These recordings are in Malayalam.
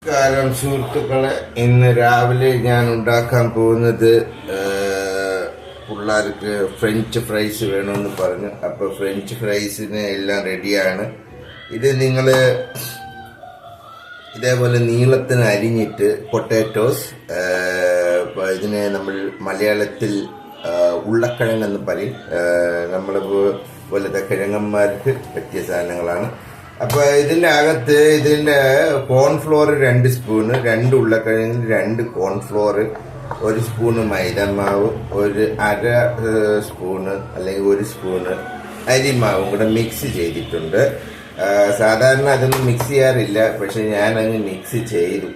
നമസ്കാരം സുഹൃത്തുക്കളെ. ഇന്ന് രാവിലെ ഞാൻ ഉണ്ടാക്കാൻ പോകുന്നത് പിള്ളേർക്ക് ഫ്രഞ്ച് ഫ്രൈസ് വേണമെന്ന് പറഞ്ഞു. അപ്പോൾ ഫ്രഞ്ച് ഫ്രൈസിന് എല്ലാം റെഡിയാണ്. ഇത് നിങ്ങൾ ഇതേപോലെ നീളത്തിന് അരിഞ്ഞിട്ട് പൊട്ടാറ്റോസ്, ഇതിനെ നമ്മൾ മലയാളത്തിൽ ഉള്ളക്കിഴങ്ങെന്ന് പറയും. നമ്മളെ പോലത്തെ കിഴങ്ങന്മാർക്ക് പറ്റിയ സാധനങ്ങളാണ്. അപ്പോൾ ഇതിൻ്റെ അകത്ത് കോൺഫ്ലോർ 2 സ്പൂണ്, 2 ഉരുളക്കിഴങ്ങിന് 2 കോൺഫ്ലോർ, 1 സ്പൂണ് മൈദമാവ്, ഒരു അര സ്പൂണ് അല്ലെങ്കിൽ 1 സ്പൂണ് അരിമാവും കൂടെ മിക്സ് ചെയ്തിട്ടുണ്ട്. സാധാരണ അതൊന്നും മിക്സ് ചെയ്യാറില്ല, പക്ഷെ ഞാനങ്ങ് മിക്സ് ചെയ്തു.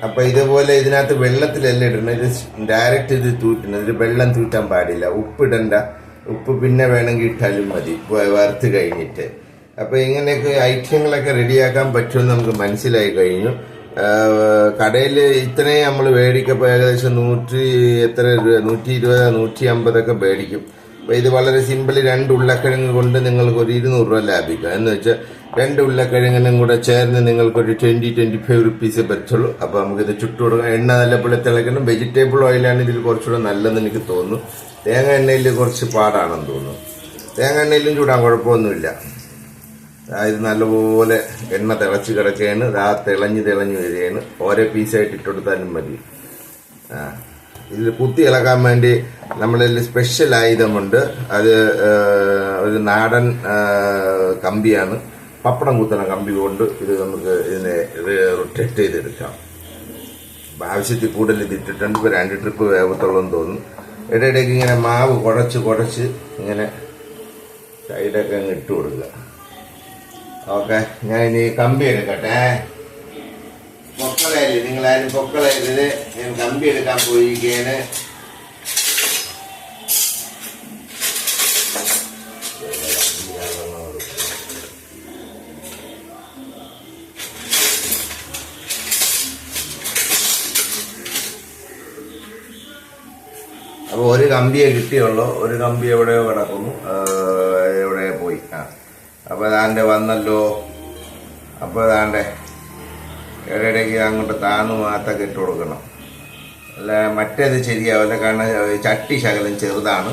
അപ്പോൾ ഇതുപോലെ ഇതിനകത്ത് വെള്ളത്തിലല്ല ഇടണം, ഇത് ഡയറക്റ്റ് ഇത് തൂറ്റണം. ഇതിൽ വെള്ളം തൂറ്റാൻ പാടില്ല. ഉപ്പിടണ്ട, ഉപ്പ് പിന്നെ വേണമെങ്കിൽ ഇട്ടാലും മതി വറുത്ത് കഴിഞ്ഞിട്ട്. അപ്പോൾ ഇങ്ങനെയൊക്കെ ഐറ്റങ്ങളൊക്കെ റെഡിയാക്കാൻ പറ്റുമെന്ന് നമുക്ക് മനസ്സിലായി കഴിഞ്ഞു. കടയിൽ ഇത്രയും നമ്മൾ മേടിക്കപ്പോൾ ഏകദേശം 120 150 മേടിക്കും. അപ്പോൾ ഇത് വളരെ സിമ്പിൾ. 2 ഉരുളക്കിഴങ്ങ് കൊണ്ട് നിങ്ങൾക്ക് ഒരു 200 രൂപ ലാഭിക്കാം. എന്ന് വെച്ചാൽ 2 ഉരുളക്കിഴങ്ങിനും കൂടെ ചേർന്ന് നിങ്ങൾക്കൊരു 20-25 റുപ്പീസേ പറ്റുള്ളൂ. അപ്പോൾ നമുക്കിത് ചുട്ടു കൊടുക്കാം. എണ്ണ നല്ലപോലെ തിളക്കണം. വെജിറ്റബിൾ ഓയിലാണ് ഇതിൽ കുറച്ചുകൂടെ നല്ലതെന്ന് എനിക്ക് തോന്നുന്നു. തേങ്ങ എണ്ണയിൽ കുറച്ച് പാടാണെന്ന് തോന്നുന്നു. തേങ്ങ എണ്ണയിലും ചൂടാൻ കുഴപ്പമൊന്നുമില്ല. ഇത് നല്ലപോലെ എണ്ണ തിളച്ച് കിടക്കുകയാണ്. തെളഞ്ഞ് വരികയാണ്. ഓരോ പീസായിട്ട് ഇട്ടുകൊടുത്താലും മതി. ഇതിൽ കുത്തി ഇളക്കാൻ വേണ്ടി നമ്മളിൽ സ്പെഷ്യൽ ആയുധമുണ്ട്. അത് ഒരു നാടൻ കമ്പിയാണ്. പപ്പടം കുത്തണ കമ്പി കൊണ്ട് ഇത് നമുക്ക് ഇതിനെ റൊട്ടേറ്റ് ചെയ്തെടുക്കാം. ആവശ്യത്തിൽ കൂടുതൽ ഇത് ഇട്ടിട്ടുണ്ട്. ഇപ്പോൾ 2 ട്രിപ്പ് വേഗത്തുള്ളതെന്ന് തോന്നുന്നു. ഇടയ്ക്കിടയ്ക്ക് ഇങ്ങനെ മാവ് കുഴച്ച് ഇങ്ങനെ സൈഡൊക്കെ അങ്ങ് ഇട്ട് കൊടുക്കുക. ഓക്കെ, ഞാൻ ഇനി കമ്പി എടുക്കട്ടെ. പൊക്കളയില് നിങ്ങളാരും പൊക്കളയില് ഞാൻ കമ്പി എടുക്കാൻ പോയിരിക്കുകയാണ്. അപ്പോൾ ഒരു കമ്പിയെ കിട്ടിയുള്ളൂ. ഒരു കമ്പി എവിടെയോ കിടക്കുന്നു, എവിടെയോ പോയി. അപ്പോൾ അതാണ്ട് വന്നല്ലോ. അപ്പോൾ അതാണ്ട് ഇടയ്ക്ക് അങ്ങോട്ട് താന്നു മാത്രമൊക്കെ ഇട്ട് കൊടുക്കണം. അല്ല മറ്റേത് ശരിയാവില്ല, കാരണം ചട്ടി ശകലം ചെറുതാണ്.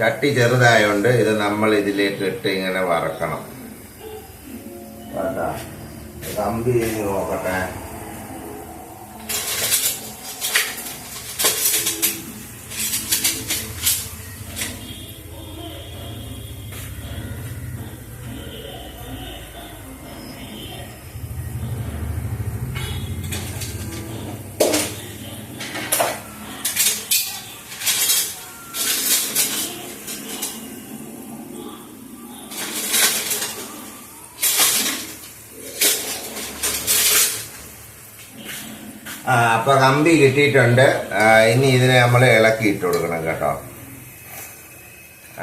ചട്ടി ചെറുതായതുകൊണ്ട് ഇത് നമ്മൾ ഇതിലേക്ക് ഇട്ട് ഇങ്ങനെ വറക്കണം. കമ്പി നോക്കട്ടെ. അപ്പൊ കമ്പി കിട്ടിയിട്ടുണ്ട്. ഇനി ഇതിനെ നമ്മൾ ഇളക്കിയിട്ട് കൊടുക്കണം കേട്ടോ.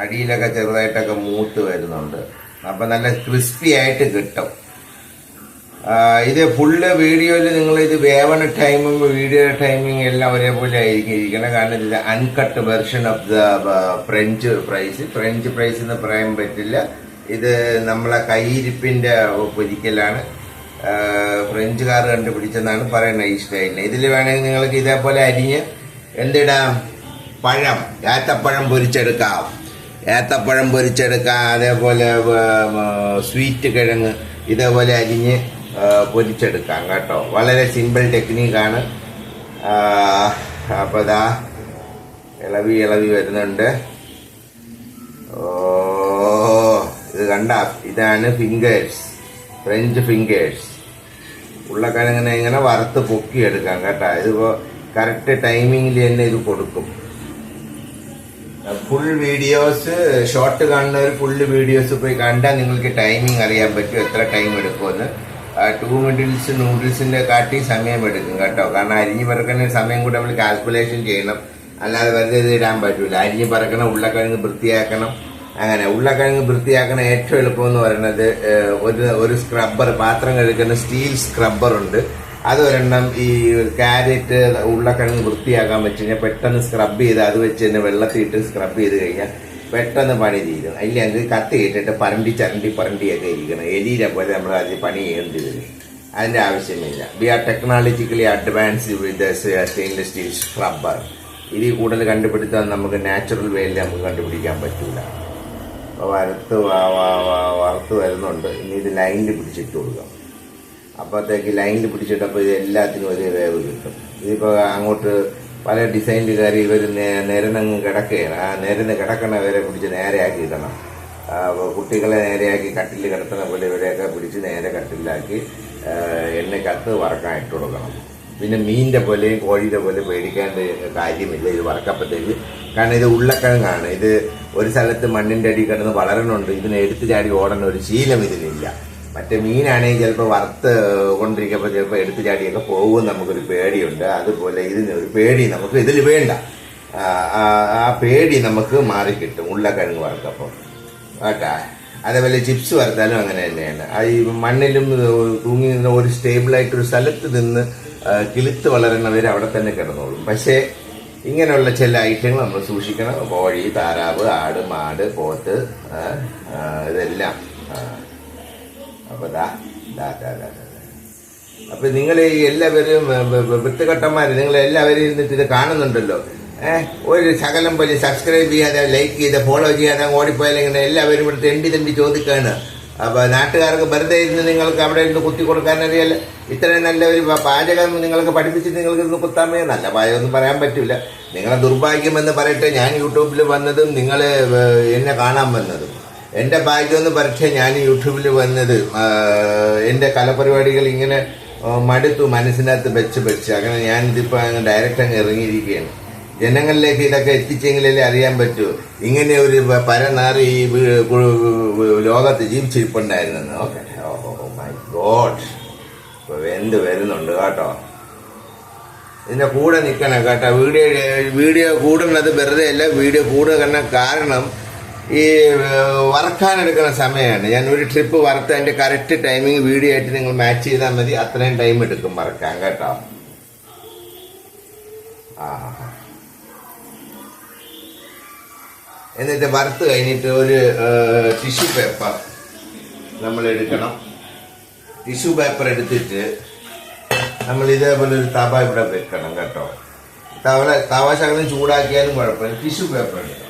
അടിയിലൊക്കെ ചെറുതായിട്ടൊക്കെ മൂത്ത് വരുന്നുണ്ട്. അപ്പൊ നല്ല ക്രിസ്പി ആയിട്ട് കിട്ടും. ഇത് ഫുള്ള് വീഡിയോയിൽ നിങ്ങൾ ഇത് വേവണ ടൈമും വീഡിയോ ടൈമിങ് എല്ലാം ഒരേപോലെ ആയിരിക്കും ഇരിക്കണം. കാരണം ഇത് uncut version of the French fries എന്ന് പറയാൻ പറ്റില്ല. ഇത് നമ്മളെ കൈയിരിപ്പിന്റെ പൊരിക്കലാണ്. ഫ്രഞ്ചുകാർ കണ്ടുപിടിച്ചെന്നാണ് പറയുന്നത് ഈ സ്റ്റൈലിന്. ഇതിൽ വേണമെങ്കിൽ നിങ്ങൾക്ക് ഇതേപോലെ അരിഞ്ഞ് എന്തിടാം, പഴം, ഏത്തപ്പഴം പൊരിച്ചെടുക്കാം. അതേപോലെ സ്വീറ്റ് കിഴങ്ങ് ഇതേപോലെ അരിഞ്ഞ് പൊരിച്ചെടുക്കാം കേട്ടോ. വളരെ സിമ്പിൾ ടെക്നീക്കാണ്. അപ്പോൾ ഇതാ ഇളവി വരുന്നുണ്ട്. ഇത് കണ്ട, ഇതാണ് ഫ്രഞ്ച് ഫിംഗേഴ്സ്. ഉരുളക്കിഴങ്ങിനെ ഇങ്ങനെ വറുത്ത് പൊക്കിയെടുക്കാം കേട്ടോ. ഇതിപ്പോൾ കറക്റ്റ് ടൈമിങ്ങിൽ തന്നെ ഇത് കൊടുക്കും. ഫുൾ വീഡിയോസ്, ഷോർട്ട് കാണുന്നവർ ഫുള്ള് വീഡിയോസ് പോയി കണ്ടാൽ നിങ്ങൾക്ക് ടൈമിങ് അറിയാൻ പറ്റും, എത്ര ടൈം എടുക്കുമെന്ന്. 2 മിനിറ്റ്സ് നൂഡിൽസിന്റെ കാട്ടി സമയം എടുക്കും കേട്ടോ. കാരണം അരിഞ്ഞ് പറക്കുന്ന സമയം കൂടെ നമ്മൾ കാൽക്കുലേഷൻ ചെയ്യണം. അല്ലാതെ വെറുതെ ഇത് ഇടാൻ പറ്റൂല. അരിഞ്ഞ് പറക്കണം, ഉരുളക്കിഴങ്ങ് വൃത്തിയാക്കണം. അങ്ങനെ ഉരുളക്കിഴങ്ങ് വൃത്തിയാക്കണ ഏറ്റവും എളുപ്പം എന്ന് പറയുന്നത് ഒരു സ്ക്രബ്ബർ, പാത്രം കഴുകുന്ന സ്റ്റീൽ സ്ക്രബ്ബർ ഉണ്ട്. അതൊരെണ്ണം ഈ ക്യാരറ്റ് ഉരുളക്കിഴങ്ങ് വൃത്തിയാക്കാൻ വെച്ച് കഴിഞ്ഞാൽ പെട്ടെന്ന് സ്ക്രബ് ചെയ്ത് അത് വെച്ച് തന്നെ വെള്ളത്തിയിട്ട് സ്ക്രബ് ചെയ്ത് കഴിഞ്ഞാൽ പെട്ടെന്ന് പണി തീരും. അല്ലെങ്കിൽ കത്തി ഇട്ടിട്ട് പരണ്ടിയൊക്കെ ഇരിക്കണം. എലിയിലെ പോലെ നമ്മൾ അതിൽ പണി ചെയ്യേണ്ടി വരും. അതിൻ്റെ ആവശ്യമില്ല. വി ആർ ടെക്നോളജിക്കലി അഡ്വാൻസ് വിത്ത് സ്റ്റെയിൻലെസ് സ്റ്റീൽ സ്ക്രബ്ബർ. ഇതിൽ കൂടുതൽ കണ്ടുപിടുത്താൻ നമുക്ക് നാച്ചുറൽ വേയിൽ നമുക്ക് കണ്ടുപിടിക്കാൻ പറ്റില്ല. അപ്പോൾ വറുത്ത് വരുന്നുണ്ട്. ഇനി ഇത് ലൈനിൽ പിടിച്ചിട്ട് കൊടുക്കാം. അപ്പോഴത്തേക്ക് ലൈനിൽ പിടിച്ചിട്ടപ്പോൾ ഇത് എല്ലാത്തിനും ഒരേ വേവ് കിട്ടും. ഇതിപ്പോൾ അങ്ങോട്ട് പല ഡിസൈനിൽ കയറി ഇവർ നിരന്നങ്ങ് കിടക്കുകയാണ്. ആ നിരന്ന് കിടക്കണ വരെ പിടിച്ച് നേരെയാക്കി ഇടണം. കുട്ടികളെ നേരെയാക്കി കട്ടിൽ കിടത്തണ പോലെ ഇവരെയൊക്കെ പിടിച്ച് നേരെ കട്ടിലാക്കി എണ്ണയ്ക്കകത്ത് വറക്കാൻ ഇട്ട് കൊടുക്കണം. പിന്നെ മീനിൻ്റെ പോലെയും കോഴിയുടെ പോലെ പേടിക്കേണ്ട കാര്യമില്ല ഇത് വറക്കപ്പത്തേക്ക്. കാരണം ഇത് ഉരുളക്കിഴങ്ങാണ്. ഇത് ഒരു സ്ഥലത്ത് മണ്ണിൻ്റെ അടി കിടന്ന് വളരണുണ്ട്. ഇതിനെ എടുത്തു ചാടി ഓടേണ്ട ഒരു ശീലം ഇതിനില്ല. മറ്റേ മീനാണെങ്കിൽ ചിലപ്പോൾ വറുത്ത് കൊണ്ടിരിക്കുമ്പോൾ ചിലപ്പോൾ എടുത്തു ചാടിയൊക്കെ പോകും. നമുക്കൊരു പേടിയുണ്ട്. അതുപോലെ ഇതിനൊരു പേടി നമുക്ക് ഇതിൽ വേണ്ട. ആ പേടി നമുക്ക് മാറിക്കിട്ടും ഉരുളക്കിഴങ്ങ് വറുത്തപ്പോൾ കേട്ടാ. അതേപോലെ ചിപ്സ് വറുത്താലും അങ്ങനെ തന്നെയാണ്. ഈ മണ്ണിലും തൂങ്ങി നിന്ന് ഒരു സ്റ്റേബിളായിട്ടൊരു സ്ഥലത്ത് നിന്ന് കിളുത്ത് വളരുന്നവർ അവിടെ തന്നെ കിടന്നോളും. പക്ഷേ ഇങ്ങനെയുള്ള ചില ഐറ്റങ്ങൾ നമ്മൾ സൂക്ഷിക്കണം. കോഴി, താറാവ്, ആട്, മാട്, പോത്ത്, ഇതെല്ലാം. അപ്പൊ അപ്പൊ നിങ്ങൾ എല്ലാവരും വൃത്തികെട്ടന്മാര്, നിങ്ങൾ എല്ലാവരും ഇരുന്നിട്ട് ഇത് കാണുന്നുണ്ടല്ലോ. ഒരു ശകലം പോലെ സബ്സ്ക്രൈബ് ചെയ്യാതെ, ലൈക്ക് ചെയ്ത്, ഫോളോ ചെയ്യാതെ ഓടിപ്പോയാൽ ഇങ്ങനെ എല്ലാവരും ഇവിടെ തെണ്ടി ചോദിക്കാണ്. അപ്പൊ നാട്ടുകാർക്ക് വെറുതെ ഇരുന്ന് നിങ്ങൾക്ക് അവിടെ ഇരുന്ന് കുത്തി കൊടുക്കാനറിയാലോ. ഇത്രയും നല്ല ഒരു പാചകം നിങ്ങൾക്ക് പഠിപ്പിച്ചിട്ട് നിങ്ങൾക്ക് ഇരുന്ന് കുത്താമേ. നല്ല പാചകമൊന്നും പറയാൻ പറ്റില്ല. നിങ്ങളെ ദുർഭാഗ്യമെന്ന് പറയട്ടെ ഞാൻ യൂട്യൂബിൽ വന്നതും നിങ്ങൾ എന്നെ കാണാൻ വന്നതും. എൻ്റെ ഭാഗ്യമെന്ന് പറയട്ടെ ഞാൻ യൂട്യൂബിൽ വന്നത്. എൻ്റെ കലപരിപാടികൾ ഇങ്ങനെ മടുത്തു മനസ്സിനകത്ത് വെച്ച് അങ്ങനെ ഞാനിതിപ്പോൾ അങ്ങ് ഡയറക്റ്റ് അങ്ങ് ഇറങ്ങിയിരിക്കുകയാണ്. ജനങ്ങളിലേക്ക് ഇതൊക്കെ എത്തിച്ചെങ്കിലല്ലേ അറിയാൻ പറ്റൂ ഇങ്ങനെ ഒരു പരനാറി ഈ ലോകത്ത് ജീവിച്ചിരിപ്പുണ്ടായിരുന്നെന്ന്. ഓക്കെ, ഓ മൈ ഗോഡ്, ഇപ്പൊ എന്ത് വരുന്നുണ്ട് കേട്ടോ. ഇതിന്റെ കൂടെ നിൽക്കണം കേട്ടോ. വീഡിയോ കൂടുന്നത് വെറുതെ അല്ല. വീഡിയോ കൂടുന്ന കാരണം ഈ വറക്കാനെടുക്കുന്ന സമയമാണ്. ഞാൻ ഒരു ട്രിപ്പ് വറുത്ത് അതിന്റെ കറക്റ്റ് ടൈമിങ് വീഡിയോ ആയിട്ട് നിങ്ങൾ മാച്ച് ചെയ്താൽ മതി. അത്രയും ടൈം എടുക്കും വറക്കാൻ കേട്ടോ. എന്നിട്ട് വറുത്ത് കഴിഞ്ഞിട്ട് ഒരു ടിഷ്യൂ പേപ്പർ നമ്മൾ എടുക്കണം. ടിഷ്യൂ പേപ്പർ എടുത്തിട്ട് നമ്മൾ ഇതേപോലെ ഒരു തവ ഇവിടെ വെക്കണം കേട്ടോ. തവ ശകലം ചൂടാക്കിയാലും കുഴപ്പമില്ല. ടിഷ്യൂ പേപ്പർ എടുക്കണം.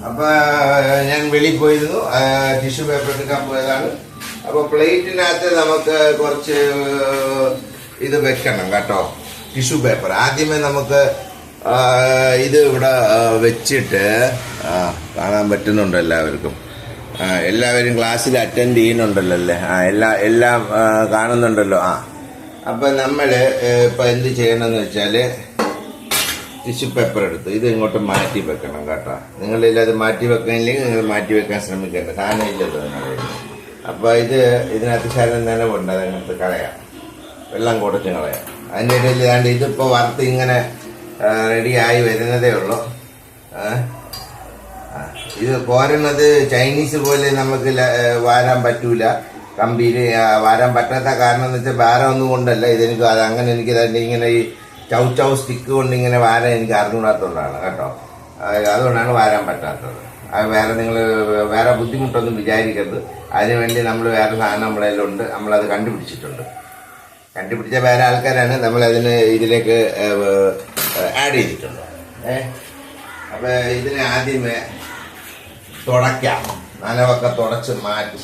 അപ്പൊ ഞാൻ വെളിയിൽ പോയിരുന്നു, ടിഷ്യൂ പേപ്പർ എടുക്കാൻ പോയതാണ്. അപ്പൊ പ്ലേറ്റിനകത്ത് നമുക്ക് കുറച്ച് ഇത് വെക്കണം കേട്ടോ, ടിഷ്യൂ പേപ്പർ. ആദ്യമേ നമുക്ക് ഇത് ഇവിടെ വെച്ചിട്ട് കാണാൻ പറ്റുന്നുണ്ടോ എല്ലാവർക്കും? എല്ലാവരും ക്ലാസ്സിൽ അറ്റൻഡ് ചെയ്യുന്നുണ്ടല്ലോ അല്ലേ? എല്ലാം കാണുന്നുണ്ടല്ലോ. അപ്പൊ നമ്മള് ഇപ്പൊ എന്ത് ചെയ്യണമെന്ന് വെച്ചാല് ടിഷ്യൂ പേപ്പർ എടുത്ത് ഇത് ഇങ്ങോട്ട് മാറ്റി വെക്കണം കേട്ടോ. നിങ്ങളിത് മാറ്റി വെക്കാനില്ലെങ്കിൽ നിങ്ങൾ മാറ്റി വെക്കാൻ ശ്രമിക്കേണ്ട, കാരണം ഇല്ലല്ലോ നിങ്ങളിൽ. അപ്പൊ ഇതിനകത്ത് ശകലം നനവുണ്ട്, അതിനകത്ത് കളയാം, വെള്ളം കുറച്ച് കളയാം. അതിൻ്റെ ഇടയിൽ ഏതാണ്ട് ഇതിപ്പോ വറുത്ത് ഇങ്ങനെ റെഡി ആയി വരുന്നതേ ഉള്ളൂ. ഇത് പോരുന്നത് ചൈനീസ് പോലെ നമുക്ക് വാരാൻ പറ്റൂല. കമ്പിയിൽ വാരാൻ പറ്റാത്ത കാരണം എന്ന് വെച്ചാൽ വേറെ ഒന്നും കൊണ്ടല്ല. ഇതെനിക്ക് അങ്ങനെ എനിക്ക് ഇങ്ങനെ ഈ ചൗ സ്റ്റിക്ക് കൊണ്ട് ഇങ്ങനെ വാരാൻ എനിക്ക് അറിഞ്ഞൂടാത്തതുകൊണ്ടാണ് കേട്ടോ. അതുകൊണ്ടാണ് വാരാൻ പറ്റാത്തത്. അത് നിങ്ങൾ വേറെ ബുദ്ധിമുട്ടൊന്നും വിചാരിക്കരുത്. അതിനുവേണ്ടി നമ്മൾ വേറെ സാധനം നമ്മളെല്ലാം ഉണ്ട്, നമ്മളത് കണ്ടുപിടിച്ചിട്ടുണ്ട്. കണ്ടുപിടിച്ച വേറെ ആൾക്കാരാണ്, നമ്മളതിന് ഇതിലേക്ക് ആഡ് ചെയ്തിട്ടുണ്ട്. അപ്പൊ ഇതിനെ ആദ്യമേ തുടയ്ക്കാം. നനവൊക്കെ തുടച്ച് മാറ്റി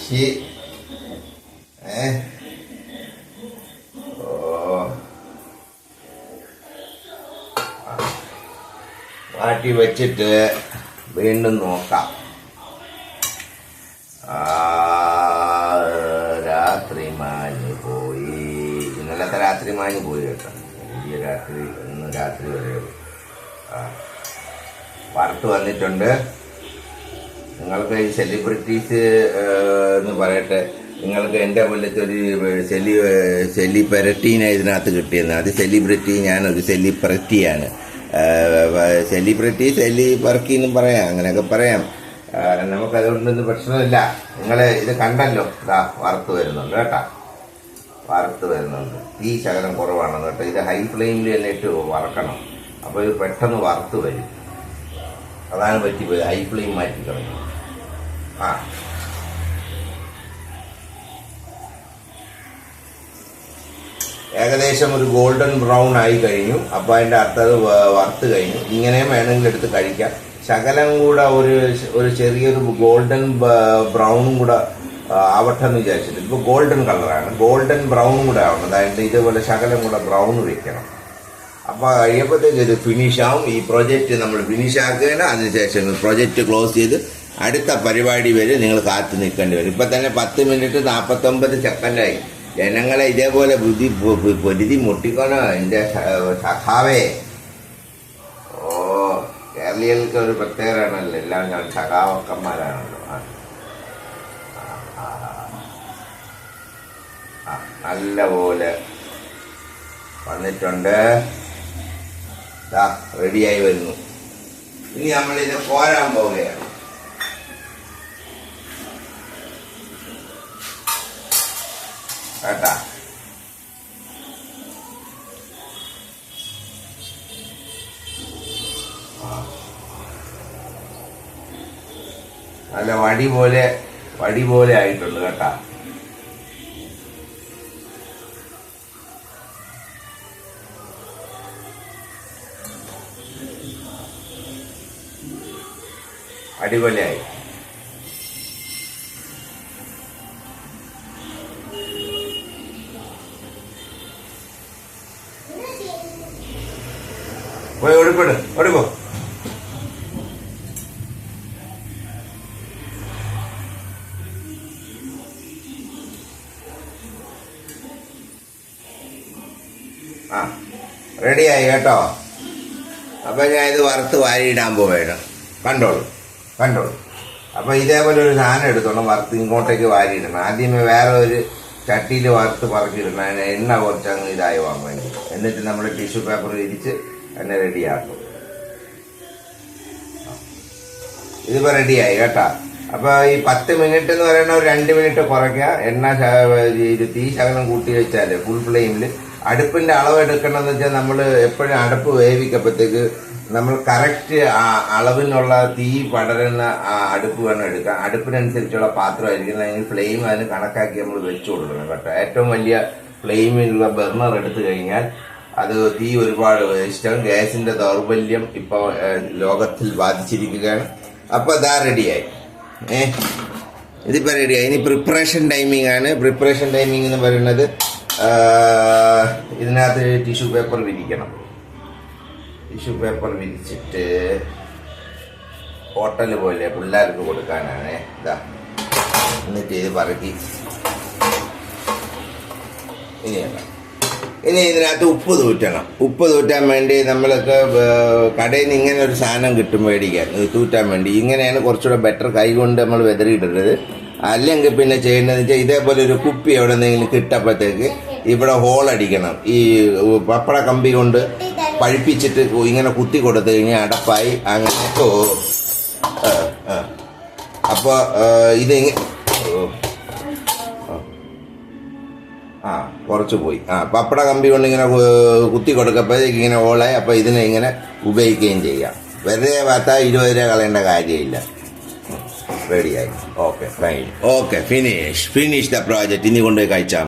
മാറ്റി വെച്ചിട്ട് വീണ്ടും നോക്കാം. രാത്രി മാഞ്ഞു പോയി, ഇന്നലത്തെ രാത്രി മാഞ്ഞു പോയി കേട്ടോ. വലിയ രാത്രി, ഇന്ന് രാത്രി വരെ വറുത്ത് വന്നിട്ടുണ്ട്. നിങ്ങൾക്ക് ഈ സെലിബ്രിറ്റീസ് എന്ന് പറയട്ടെ, നിങ്ങൾക്ക് എൻ്റെ പോലത്തെ ഒരു സെലിബ്രിറ്റീനെ ഇതിനകത്ത് കിട്ടിയെന്ന്. അത് സെലിബ്രിറ്റി, ഞാനൊരു സെലിബ്രിറ്റിയാണ്. സെലിബ്രിറ്റി എന്നും പറയാം, അങ്ങനെയൊക്കെ പറയാം. നമുക്കതുകൊണ്ടൊന്നും പ്രശ്നമില്ല. നിങ്ങൾ ഇത് കണ്ടല്ലോ, ഇതാ വറുത്ത് വരുന്നുണ്ട് കേട്ടോ, വറുത്ത് വരുന്നുണ്ട്. തീ ശകലം കുറവാണ് കേട്ടോ. ഇത് ഹൈ ഫ്ലെയിമിൽ തന്നെ ഇട്ട് വറക്കണം. അപ്പോൾ ഇത് പെട്ടെന്ന് വറുത്ത് വരും. അതാണ് പറ്റിപ്പോയത്, ഹൈ ഫ്ലെയിം മാറ്റി കളഞ്ഞു. ഏകദേശം ഒരു ഗോൾഡൻ ബ്രൗൺ ആയി കഴിഞ്ഞു. അപ്പോൾ അതിൻ്റെ അർത്ഥം അത് വറുത്ത് കഴിഞ്ഞു. ഇങ്ങനെയും വേണമെങ്കിൽ എടുത്ത് കഴിക്കാം. ശകലം കൂടെ ഒരു ചെറിയൊരു ഗോൾഡൻ ബ്രൗണും കൂടെ ആവട്ടെ എന്ന് വിചാരിച്ചിട്ട്. ഇപ്പോൾ ഗോൾഡൻ കളറാണ്, ഗോൾഡൻ ബ്രൗണും കൂടെ ആവണം. അതായത് ഇതേപോലെ ശകലം കൂടെ ബ്രൗൺ വെക്കണം. അപ്പോൾ കഴിയുമ്പോഴത്തേക്ക് ഇത് ഫിനിഷ് ആവും. ഈ പ്രൊജക്റ്റ് നമ്മൾ ഫിനിഷ് ആക്കുകയാണ്. അതിനുശേഷം പ്രൊജക്റ്റ് ക്ലോസ് ചെയ്ത് അടുത്ത പരിപാടി വരെ നിങ്ങൾ കാത്തു നിൽക്കേണ്ടി വരും. ഇപ്പം തന്നെ 10 മിനിറ്റ് 49 സെക്കൻഡായി. ജനങ്ങളെ ഇതേപോലെ പൊരുതി മുട്ടിക്കോണോ എൻ്റെ സഖാവേ. ഓ, കേരളീയർക്ക് ഒരു പ്രത്യേകമാണല്ലോ, എല്ലാം ഞാൻ സഖാവക്കന്മാരാണല്ലോ. നല്ല പോലെ വന്നിട്ടുണ്ട്. റെഡിയായി വരുന്നു. ഇനി നമ്മളിത് കോരാൻ പോവുകയാണ്. കേട്ടാ, നല്ല വടി പോലെ ആയിട്ടുണ്ട് കേട്ടാ. അടിപൊളിയായി. പോയി ഓടിപ്പോ. റെഡിയായി കേട്ടോ. അപ്പൊ ഞാൻ ഇത് വറുത്ത് വാരിയിടാൻ പോവുകയാണ്. കണ്ടോളൂ. അപ്പൊ ഇതേപോലെ ഒരു സാധനം എടുത്തോണം, വറുത്ത് ഇങ്ങോട്ടേക്ക് വാരിയിടണം. ആദ്യമേ വേറെ ഒരു ചട്ടിയിൽ വറുത്ത് പറക്കിയിടണം. അതിന് എണ്ണ കുറച്ചങ്ങ് ഇതായി വാങ്ങും. എന്നിട്ട് നമ്മൾ ടിഷ്യൂ പേപ്പർ വിരിച്ച് എന്നെ റെഡിയാക്കും. ഇതിപ്പോ റെഡിയായി കേട്ടാ. അപ്പൊ ഈ 10 മിനിറ്റ് എന്ന് പറയുന്ന ഒരു 2 മിനിറ്റ് കുറയ്ക്കുക. എണ്ണ തീ ശകലം കൂട്ടി വെച്ചാല് ഫുൾ ഫ്ലെയിമിൽ. അടുപ്പിന്റെ അളവ് എടുക്കണമെന്ന് വെച്ചാൽ നമ്മൾ എപ്പോഴും അടുപ്പ് വേവിക്കപ്പോഴത്തേക്ക് നമ്മൾ കറക്റ്റ് അളവിനുള്ള തീ പടരുന്ന അടുപ്പ് വേണം എടുക്കാൻ. അടുപ്പിനനുസരിച്ചുള്ള പാത്രമായിരിക്കും. അതിന് ഫ്ലെയിം അതിന് കണക്കാക്കി നമ്മൾ വെച്ചു കൊടുക്കണം കേട്ടോ. ഏറ്റവും വലിയ ഫ്ലെയിമിലുള്ള ബർണർ എടുത്തു കഴിഞ്ഞാൽ അത് തീ ഒരുപാട് വേസ്റ്റാകും. ഗ്യാസിന്റെ ദൗർബല്യം ഇപ്പോൾ ലോകത്തിൽ ബാധിച്ചിരിക്കുകയാണ്. അപ്പോൾ ഇതാ റെഡിയായി. ഇതിപ്പോൾ റെഡിയായി. ഇനി പ്രിപ്പറേഷൻ ടൈമിംഗ് ആണ്. പ്രിപ്പറേഷൻ ടൈമിംഗ് എന്ന് പറയുന്നത് ഇതിനകത്ത് ടിഷ്യൂ പേപ്പർ വിരിക്കണം. ടിഷ്യൂ പേപ്പർ വിരിച്ചിട്ട് ഹോട്ടൽ പോലെ പിള്ളേർക്ക് കൊടുക്കാനാണ്. ഇതാ, എന്നിട്ട് ഇത് പറക്കി ഇനി ഇതിനകത്ത് ഉപ്പ് തൂറ്റണം. ഉപ്പ് തൂറ്റാൻ വേണ്ടി നമ്മളൊക്കെ കടയിൽ നിന്ന് ഇങ്ങനെ ഒരു സാധനം കിട്ടും മേടിക്കാൻ, തൂറ്റാൻ വേണ്ടി. ഇങ്ങനെയാണ് കുറച്ചുകൂടെ ബെറ്റർ. കൈ കൊണ്ട് നമ്മൾ വെതറിയിടരുത്. അല്ലെങ്കിൽ പിന്നെ ചെയ്യേണ്ടതെന്ന് വെച്ചാൽ ഇതേപോലെ ഒരു കുപ്പി എവിടെ നിന്നെങ്കിലും കിട്ടപ്പോഴത്തേക്ക് ഇവിടെ ഹോളടിക്കണം. ഈ പപ്പട കമ്പി കൊണ്ട് പഴിപ്പിച്ചിട്ട് ഇങ്ങനെ കുത്തി കൊടുത്തു കഴിഞ്ഞാൽ അടപ്പായി. അങ്ങനെ അപ്പോൾ ഇതിങ്ങനെ കുറച്ച് പോയി. പപ്പട കമ്പി കൊണ്ട് ഇങ്ങനെ കുത്തി കൊടുക്കപ്പോഴത്തേക്ക് ഇങ്ങനെ ഹോളായി. അപ്പോൾ ഇതിനെ ഇങ്ങനെ ഉപയോഗിക്കുകയും ചെയ്യാം. വെറുതെ വാർത്ത 20 രൂപ കളയേണ്ട കാര്യമില്ല. റെഡിയായി. Okay fine. Okay finish the project. ഇനി കൊണ്ടുപോയി കഴിച്ചാൽ